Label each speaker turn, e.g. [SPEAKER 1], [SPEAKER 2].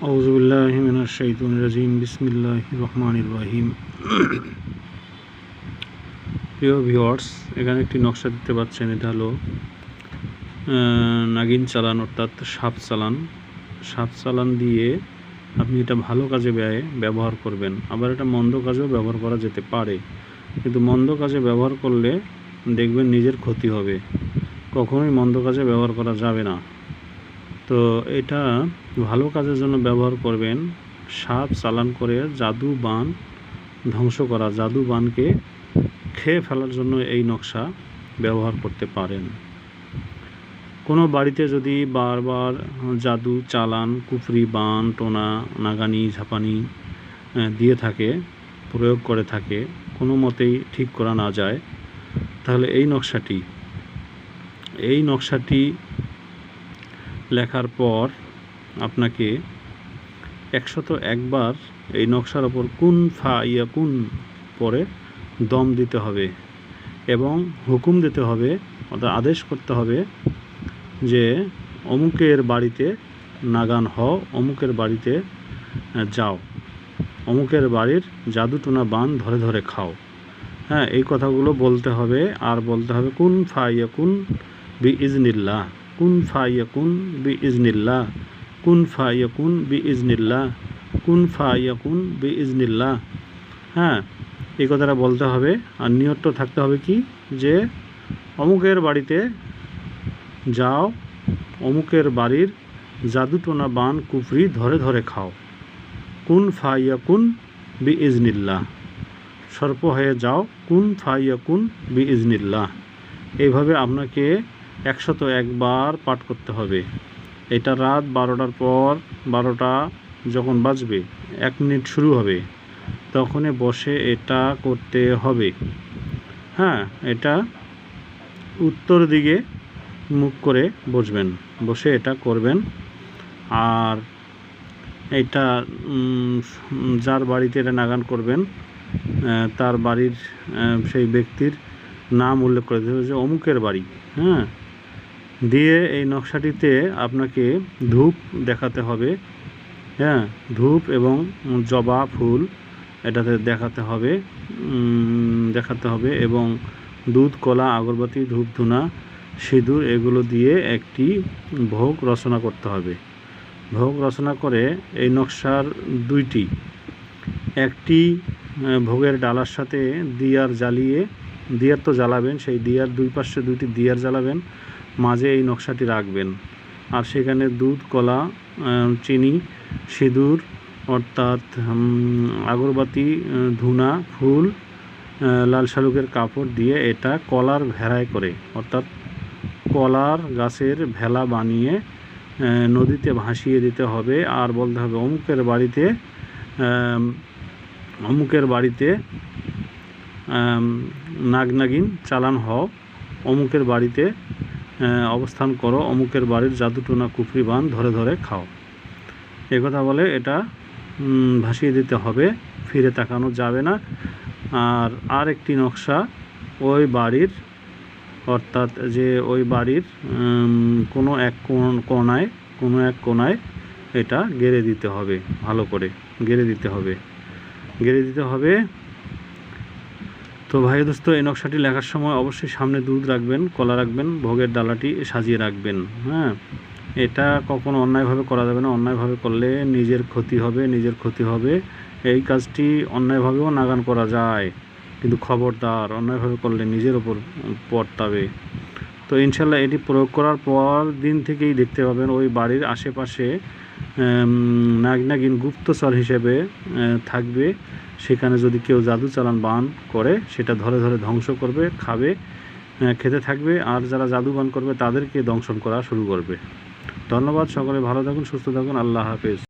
[SPEAKER 1] আউযুবিল্লাহি মিনাশ শাইতানির রাজিম। বিসমিল্লাহির রহমানির রহিম। প্রিয় ভিউয়ার্স, এখানে একটি নকশা দেখতে পাচ্ছেন। এটা হলো নাগিন চালান, অর্থাৎ সাপ চালান দিয়ে আপনি এটা ভালো কাজে ব্যবহার করবেন। আবার এটা মন্দ কাজেও ব্যবহার করা যেতে পারে, কিন্তু মন্দ কাজে ব্যবহার করলে দেখবেন নিজের ক্ষতি হবে। কখনোই মন্দ কাজে ব্যবহার করা যাবে না। তো এটা ভালো কাজের জন্য ব্যবহার করবেন। সাপ চালান করে জাদু বান ধ্বংস করা, জাদু বানকে খেয়ে ফেলার জন্য এই নকশা ব্যবহার করতে পারেন। কোনো বাড়িতে যদি বারবার জাদু চালান, কুফরি, বান, টোনা, নাগানি, ঝাপানি দিয়ে থাকে, প্রয়োগ করে থাকে, কোনো মতেই ঠিক করা না যায়, তাহলে এই নকশাটি লেখার পর আপনাকে 101 বার এই নকশার ওপর কুন ফা ইয়াকুন পরে দম দিতে হবে এবং হুকুম দিতে হবে, অর্থাৎ আদেশ করতে হবে যে অমুকের বাড়িতে নাগান হও, অমুকের বাড়িতে যাও, অমুকের বাড়ির জাদুটোনা বান ধরে ধরে খাও। হ্যাঁ, এই কথাগুলো বলতে হবে। আর বলতে হবে কুন ফা ইয়াকুন বি ইজনিল্লাহ, কুন ফা ইয়াকুন বি ইজনিল্লাহ, কুন ফা ইয়াকুন বি ইজনিল্লাহ, কুন ফা ইয়াকুন বি ইজনিল্লাহ। হ্যাঁ, এই কথাটা বলতে হবে। আর নিয়ত থাকতে হবে কি, যে অমুকের বাড়িতে যাও, অমুকের বাড়ির জাদুটোনা বান কুফরি ধরে ধরে খাও, কুন ফা ইয়াকুন বি ইজনিল্লাহ, সর্প হয়ে যাও, কুন ফা ইয়াকুন বি ইজনিল্লাহ। এইভাবে আপনাকে 101 বার পাঠ করতে হবে। এটা রাত 12টার পর, 12টা যখন বাজবে, 1 মিনিট শুরু হবে, তখনই বসে এটা করতে হবে। হ্যাঁ, এটা উত্তর দিকে মুখ করে বসবেন, বসে এটা করবেন। আর এটা যার বাড়িতে এটা নাগান করবেন, তার বাড়ির সেই ব্যক্তির নাম উল্লেখ করে দিতে হবে যে অমুকের বাড়ি। হ্যাঁ, দিয়ে এই নকশাটিতে আপনাকে ধূপ দেখাতে হবে। হ্যাঁ, ধূপ এবং জবা ফুল এটাতে দেখাতে হবে এবং দুধ, কলা, আগরবাতি, ধূপ, ধুনা, সিঁদুর এগুলো দিয়ে একটি ভোগ রচনা করতে হবে। ভোগ রচনা করে এই নকশার একটি ভোগের ডালার সাথে দিয়ার তো জ্বালাবেন, সেই দিয়ার 2 পাশে 2টি দিয়ার জ্বালাবেন, মাঝে এই নকশাটি রাখবেন। আর সেখানে দুধ, কলা, চিনি, সিঁদুর অর্থাৎ আগরবাতি, ধুনা, ফুল, লাল শালুকের কাপড় দিয়ে এটা কলার ভেড়ায় করে, অর্থাৎ কলার গাছের ভেলা বানিয়ে নদীতে ভাসিয়ে দিতে হবে। আর বলতে হবে অমুকের বাড়িতে নাগনাগিন চালান হও, অমুকের বাড়িতে অবস্থান করো, অমুকের বাড়ির জাদুটোনা কুফরি বান ধরে ধরে খাও। কথা বলে এটা ভাসিয়ে দিতে হবে, ফিরে তাকানো যাবে না। আর একটি নকশা ওই বাড়ির, অর্থাৎ যে ওই বাড়ির কোনো এক কোনায় এটা গেড়ে দিতে হবে, ভালো করে গেড়ে দিতে হবে। তো ভাই দোস্ত, এই নকশাটি লেখার সময় অবশ্যই সামনে দুধ রাখবেন, কলা রাখবেন, ভোগের ডালাটি সাজিয়ে রাখবেন। হ্যাঁ, এটা কখনো অন্যায়ভাবে করা যাবে না। অন্যায়ভাবে করলে নিজের ক্ষতি হবে। এই কাজটি অন্যায়ভাবেও নাগান করা যায়, কিন্তু খবরদার অন্যায়ভাবে করলে নিজের ওপর পড়তাবে। তো ইনশাল্লাহ এটি প্রয়োগ করার পর দিন থেকেই দেখতে পাবেন ওই বাড়ির আশেপাশে নাগনাগিন গুপ্তচর হিসেবে থাকবে। সেখানে যদি কেউ জাদু চালান বান করে, সেটা ধরে ধরে ধ্বংস করবে, খেতে থাকবে। আর যারা জাদু বান করবে তাদেরকে দংশন করা শুরু করবে। ধন্যবাদ, সকলে ভালো থাকুন, সুস্থ থাকুন, আল্লাহ হাফেজ।